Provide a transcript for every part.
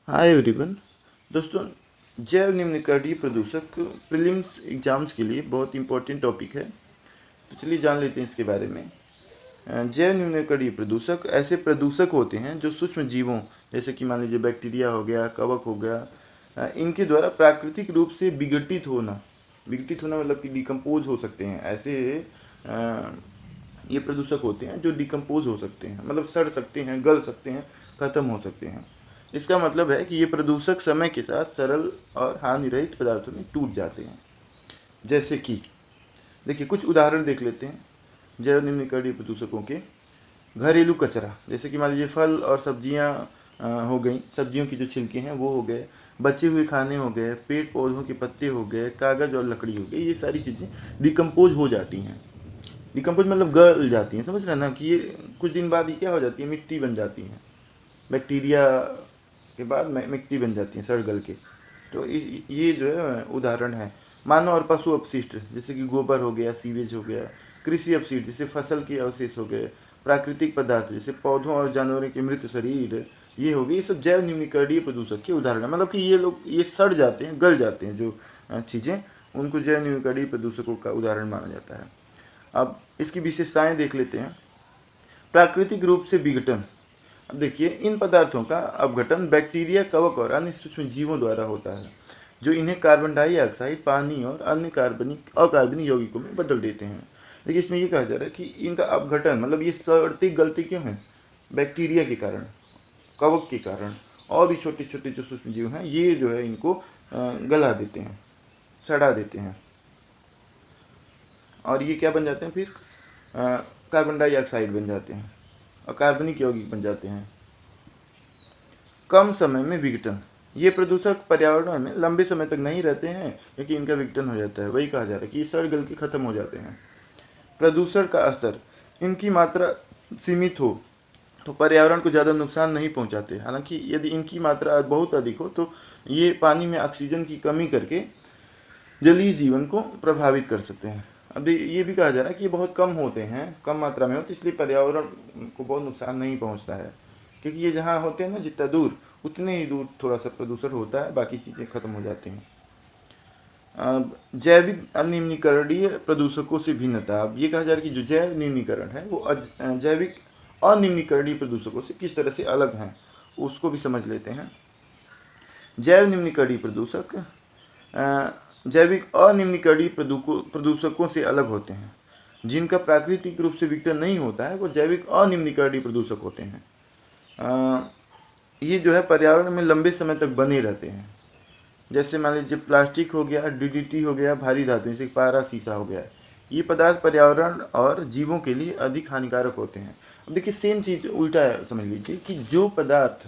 Hi everyone. दोस्तों, जैव निम्नकणीय प्रदूषक प्रीलिम्स एग्जाम्स के लिए बहुत इंपॉर्टेंट टॉपिक है। तो चलिए जान लेते हैं इसके बारे में। जैव निम्नकणीय प्रदूषक ऐसे प्रदूषक होते हैं जो सूक्ष्म जीवों जैसे कि मान लीजिए बैक्टीरिया हो गया, कवक हो गया, इनके द्वारा प्राकृतिक रूप से विघटित होना मतलब कि डिकम्पोज हो सकते हैं। ऐसे अ, ये प्रदूषक होते हैं जो डिकम्पोज हो सकते हैं, मतलब सड़ सकते हैं, गल सकते हैं, खत्म हो सकते हैं। इसका मतलब है कि ये प्रदूषक समय के साथ सरल और हानिरहित पदार्थों में टूट जाते हैं। जैसे कि देखिए कुछ उदाहरण देख लेते हैं जैव निम्नकणीय प्रदूषकों के। घरेलू कचरा जैसे कि मान लीजिए फल और सब्जियां हो गई, सब्जियों की जो छिलके हैं वो हो गए, बचे हुए खाने हो गए, पेड़ पौधों के पत्ते हो गए, कागज़ और लकड़ी हो गई। ये सारी चीज़ें डिकम्पोज हो जाती हैं। डिकम्पोज मतलब गल जाती हैं, समझ रहे हैं ना कि ये कुछ दिन बाद ये क्या हो जाती है, मिट्टी बन जाती हैं। बैक्टीरिया के बाद मिट्टी बन जाती है सड़ गल के। तो ये जो है उदाहरण है। मानव और पशु अपशिष्ट जैसे कि गोबर हो गया, सीवेज हो गया, कृषि अपशिष्ट जैसे फसल के अवशेष हो गए, प्राकृतिक पदार्थ जैसे पौधों और जानवरों के मृत शरीर, ये हो गए। ये सब जैव निम्नकणीय प्रदूषक के उदाहरण है। मतलब कि ये सड़ जाते हैं, गल जाते हैं जो चीज़ें, उनको जैव निम्नकणीय प्रदूषकों का उदाहरण माना जाता है। अब इसकी विशेषताएं देख लेते हैं। प्राकृतिक रूप से विघटन। अब देखिए इन पदार्थों का अपघटन बैक्टीरिया, कवक और अन्य सूक्ष्म जीवों द्वारा होता है, जो इन्हें कार्बन डाइऑक्साइड, पानी और अन्य अकार्बनिक यौगिकों में बदल देते हैं। देखिए इसमें ये कहा जा रहा है कि इनका अपघटन मतलब ये सड़ती गलती क्यों है, बैक्टीरिया के कारण, कवक के कारण, और भी छोटे छोटे जो सूक्ष्म जीव हैं ये जो है इनको गला देते हैं, सड़ा देते हैं, और ये क्या बन जाते हैं फिर, कार्बन डाइऑक्साइड बन जाते हैं, अकार्बनिक यौगिक बन जाते हैं। कम समय में विघटन। ये प्रदूषक पर्यावरण में लंबे समय तक नहीं रहते हैं क्योंकि इनका विघटन हो जाता है। वही कहा जा रहा है कि ये सड़ गल के खत्म हो जाते हैं। प्रदूषण का स्तर। इनकी मात्रा सीमित हो तो पर्यावरण को ज़्यादा नुकसान नहीं पहुंचाते। हालांकि यदि इनकी मात्रा बहुत अधिक हो तो ये पानी में ऑक्सीजन की कमी करके जलीय जीवन को प्रभावित कर सकते हैं। अब ये भी कहा जा रहा है कि ये बहुत कम होते हैं, कम मात्रा में होते, इसलिए पर्यावरण को बहुत नुकसान नहीं पहुंचता है। क्योंकि ये जहाँ होते हैं ना, जितना दूर उतने ही दूर थोड़ा सा प्रदूषण होता है, बाकी चीज़ें खत्म हो जाती हैं। जैविक अनिम्नीकरणीय प्रदूषकों से भिन्नता। अब ये कहा जा रहा है कि जो जैव निम्नीकरण है वो जैविक अनिम्नीकरणीय प्रदूषकों से किस तरह से अलग हैं, उसको भी समझ लेते हैं। जैव निम्नीकरणीय प्रदूषक जैविक अनिम्नीकरणीय प्रदूषकों से अलग होते हैं। जिनका प्राकृतिक रूप से विघटन नहीं होता है वो जैविक अनिम्नीकरणीय प्रदूषक होते हैं। ये जो है पर्यावरण में लंबे समय तक बने रहते हैं। जैसे मान लीजिए प्लास्टिक हो गया, डीडीटी हो गया, भारी धातु जैसे पारा, शीशा हो गया। ये पदार्थ पर्यावरण और जीवों के लिए अधिक हानिकारक होते हैं। अब देखिए सेम चीज़ उल्टा है, समझ लीजिए कि जो पदार्थ,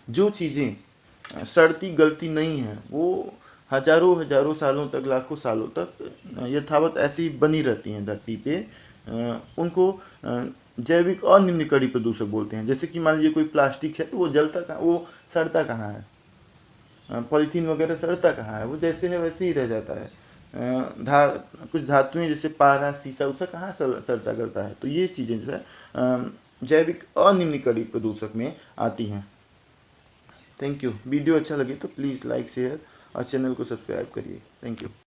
जो चीज़ें सड़ती गलती नहीं है वो हजारों हजारों सालों तक, लाखों सालों तक यथावत ऐसी ही बनी रहती हैं धरती पे। उनको जैविक अनिम्नकरणीय प्रदूषक बोलते हैं। जैसे कि मान लीजिए कोई प्लास्टिक है तो वो जलता कहाँ, वो सड़ता कहाँ है, पॉलीथीन वगैरह सड़ता कहाँ है, वो जैसे है वैसे ही रह जाता है। धा कुछ धातुएं जैसे पारा, शीशा उसा कहाँ सड़ता करता है। तो ये चीज़ें जो है जैविक अनिम्नकरणीय प्रदूषक में आती हैं। Thank you. वीडियो अच्छा लगे तो प्लीज़ लाइक, शेयर और चैनल को सब्सक्राइब करिए। Thank you.